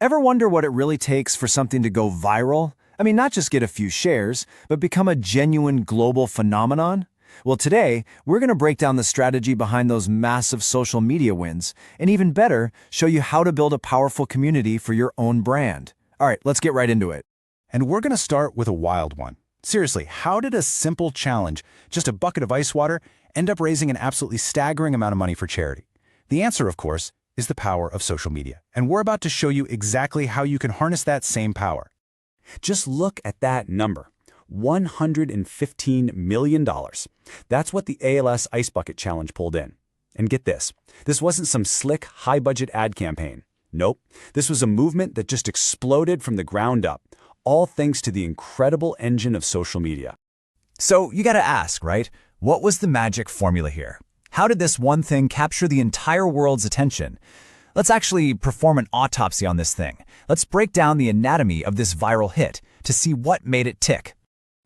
Ever wonder what it really takes for something to go viral? I mean, not just get a few shares, but become a genuine global phenomenon? Well, today, we're going to break down the strategy behind those massive social media wins, and even better, show you how to build a powerful community for your own brand. All right, let's get right into it. And we're going to start with a wild one. Seriously, how did a simple challenge, just a bucket of ice water, end up raising an absolutely staggering amount of money for charity? The answer, of course, is the power of social media. And we're about to show you exactly how you can harness that same power. Just look at that number. $115 million. That's what the ALS Ice Bucket Challenge pulled in. And get this, this wasn't some slick, high-budget ad campaign. Nope, this was a movement that just exploded from the ground up, all thanks to the incredible engine of social media. So you gotta ask, right? What was the magic formula here? How did this one thing capture the entire world's attention? Let's actually perform an autopsy on this thing. Let's break down the anatomy of this viral hit to see what made it tick.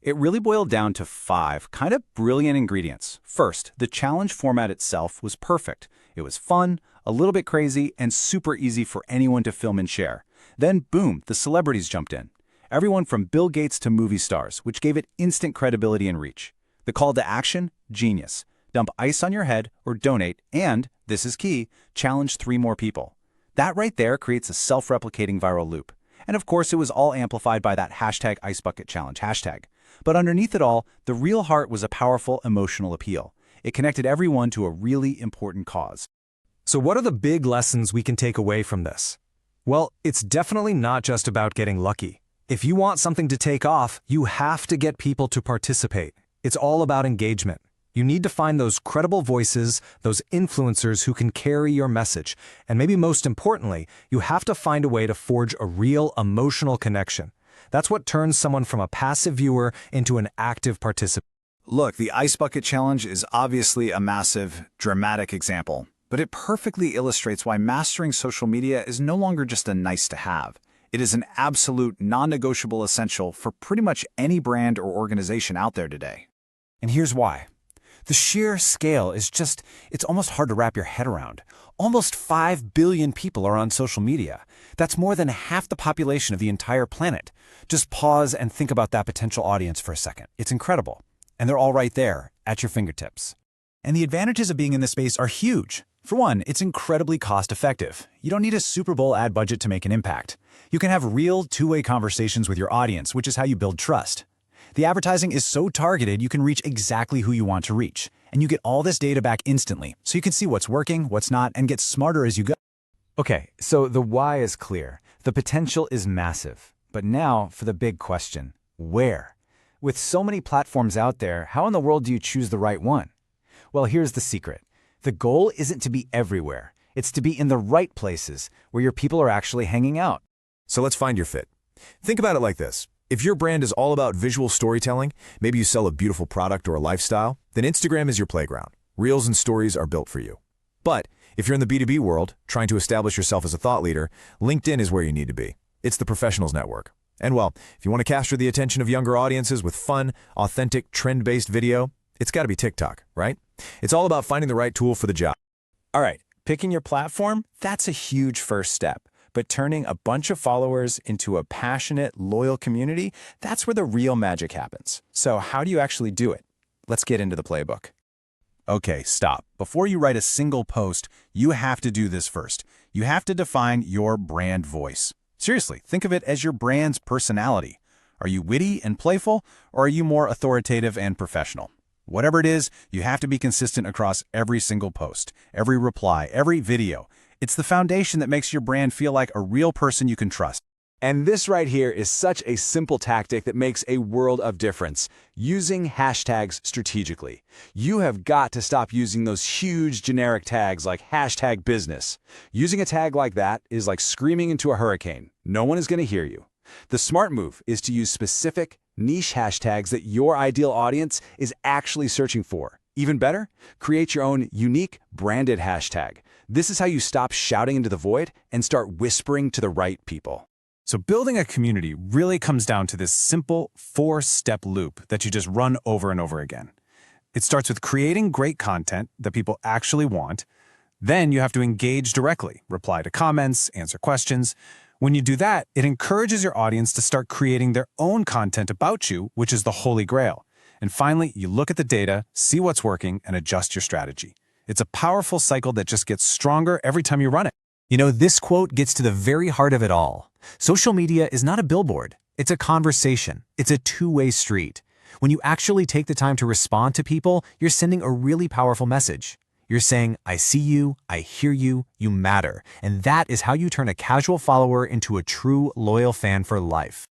It really boiled down to 5 kind of brilliant ingredients. First, the challenge format itself was perfect. It was fun, a little bit crazy, and super easy for anyone to film and share. Then, boom, the celebrities jumped in. Everyone from Bill Gates to movie stars, which gave it instant credibility and reach. The call to action? Genius. Dump ice on your head or donate, and, this is key, challenge 3 more people. That right there creates a self-replicating viral loop. And of course, it was all amplified by that hashtag Ice Bucket Challenge hashtag. But underneath it all, the real heart was a powerful emotional appeal. It connected everyone to a really important cause. So what are the big lessons we can take away from this? Well, it's definitely not just about getting lucky. If you want something to take off, you have to get people to participate. It's all about engagement. You need to find those credible voices, those influencers who can carry your message. And maybe most importantly, you have to find a way to forge a real emotional connection. That's what turns someone from a passive viewer into an active participant. Look, the Ice Bucket Challenge is obviously a massive, dramatic example, but it perfectly illustrates why mastering social media is no longer just a nice-to-have. It is an absolute, non-negotiable essential for pretty much any brand or organization out there today. And here's why. The sheer scale is it's almost hard to wrap your head around. Almost 5 billion people are on social media. That's more than half the population of the entire planet. Just pause and think about that potential audience for a second. It's incredible. And they're all right there, at your fingertips. And the advantages of being in this space are huge. For one, it's incredibly cost-effective. You don't need a Super Bowl ad budget to make an impact. You can have real, two-way conversations with your audience, which is how you build trust. The advertising is so targeted you can reach exactly who you want to reach. And you get all this data back instantly, so you can see what's working, what's not, and get smarter as you go. Okay, so the why is clear. The potential is massive. But now for the big question, where? With so many platforms out there, how in the world do you choose the right one? Well, here's the secret. The goal isn't to be everywhere. It's to be in the right places, where your people are actually hanging out. So let's find your fit. Think about it like this. If your brand is all about visual storytelling, maybe you sell a beautiful product or a lifestyle, then Instagram is your playground. Reels and stories are built for you. But if you're in the B2B world, trying to establish yourself as a thought leader, LinkedIn is where you need to be. It's the professionals network. And well, if you want to capture the attention of younger audiences with fun, authentic, trend-based video, it's got to be TikTok, right? It's all about finding the right tool for the job. All right, picking your platform, that's a huge first step. But turning a bunch of followers into a passionate, loyal community, that's where the real magic happens. So how do you actually do it? Let's get into the playbook. Okay, stop. Before you write a single post, you have to do this first. You have to define your brand voice. Seriously, think of it as your brand's personality. Are you witty and playful, or are you more authoritative and professional? Whatever it is, you have to be consistent across every single post, every reply, every video. It's the foundation that makes your brand feel like a real person you can trust. And this right here is such a simple tactic that makes a world of difference. Using hashtags strategically. You have got to stop using those huge generic tags like hashtag business. Using a tag like that is like screaming into a hurricane. No one is going to hear you. The smart move is to use specific, niche hashtags that your ideal audience is actually searching for. Even better, create your own unique, branded hashtag. This is how you stop shouting into the void and start whispering to the right people. So building a community really comes down to this simple 4-step loop that you just run over and over again. It starts with creating great content that people actually want. Then you have to engage directly, reply to comments, answer questions. When you do that, it encourages your audience to start creating their own content about you, which is the holy grail. And finally, you look at the data, see what's working, and adjust your strategy. It's a powerful cycle that just gets stronger every time you run it. You know, this quote gets to the very heart of it all. Social media is not a billboard. It's a conversation. It's a two-way street. When you actually take the time to respond to people, you're sending a really powerful message. You're saying, I see you, I hear you, you matter. And that is how you turn a casual follower into a true, loyal fan for life.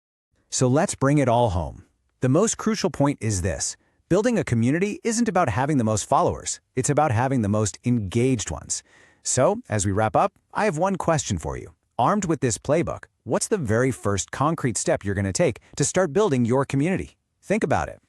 So let's bring it all home. The most crucial point is this. Building a community isn't about having the most followers. It's about having the most engaged ones. So, as we wrap up, I have one question for you. Armed with this playbook, what's the very first concrete step you're going to take to start building your community? Think about it.